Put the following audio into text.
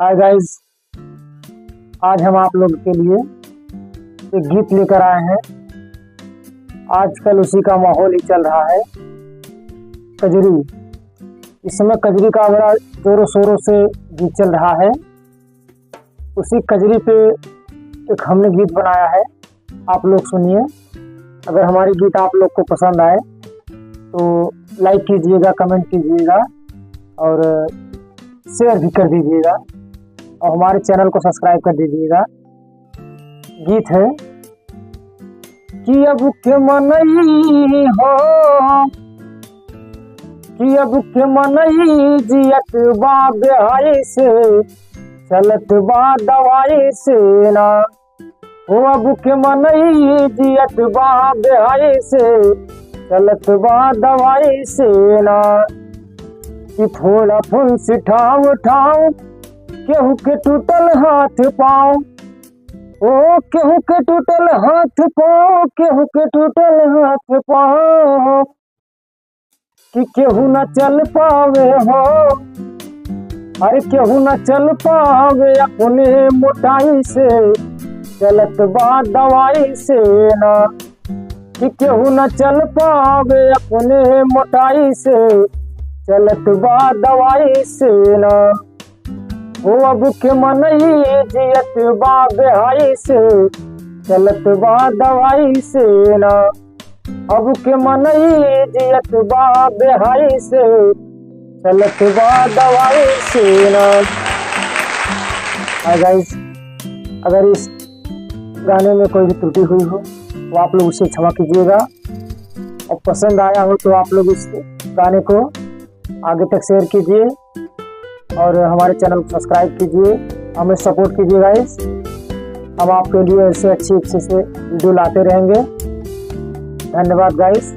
Hi guys, आज हम आप लोग के लिए एक गीत लेकर आए हैं। आजकल उसी का माहौल ही चल रहा है, कजरी। इस समय कजरी का बड़ा जोरों शोरों से गीत चल रहा है। उसी कजरी पे एक हमने गीत बनाया है, आप लोग सुनिए। अगर हमारी गीत आप लोग को पसंद आए तो लाइक कीजिएगा, कमेंट कीजिएगा और शेयर भी कर दीजिएगा और हमारे चैनल को सब्सक्राइब कर दीजिएगा। गीत है कि अब के मनई हो, कि अब के मनई जियत बा बेहाई से, चलत बा दवाई से ना हो। अब के मनई जियत बा बेहाई से, चलत बा दवाई से ना। कि थोड़ा फुन सिठाव ठाव, केहू के टूटल हाथ पाँव, ओ केहू के टूटल हाथ पाँव, केहू के टूटल हाथ पाँव। कि केहू न चल पावे हो, अरे केहू न चल पावे अपने मोटाई से, चलत बा दवाई से ना। कि केहू न चल पावे अपने मोटाई से, चलत बा दवाई से ना हो। अब के मनई जियत बा बेहाई से, चलत बा दवाई से ना। अब के मनई जियत बा बेहाई से, चलत बा दवाई से ना। हाय गाइस, अगर इस गाने में कोई भी त्रुटि हुई हो तो आप लोग उसे क्षमा कीजिएगा और पसंद आया हो तो आप लोग इस गाने को आगे तक शेयर कीजिए और हमारे चैनल को सब्सक्राइब कीजिए, हमें सपोर्ट कीजिए गाइस। हम आपके लिए ऐसे अच्छे से वीडियो लाते रहेंगे। धन्यवाद गाइस।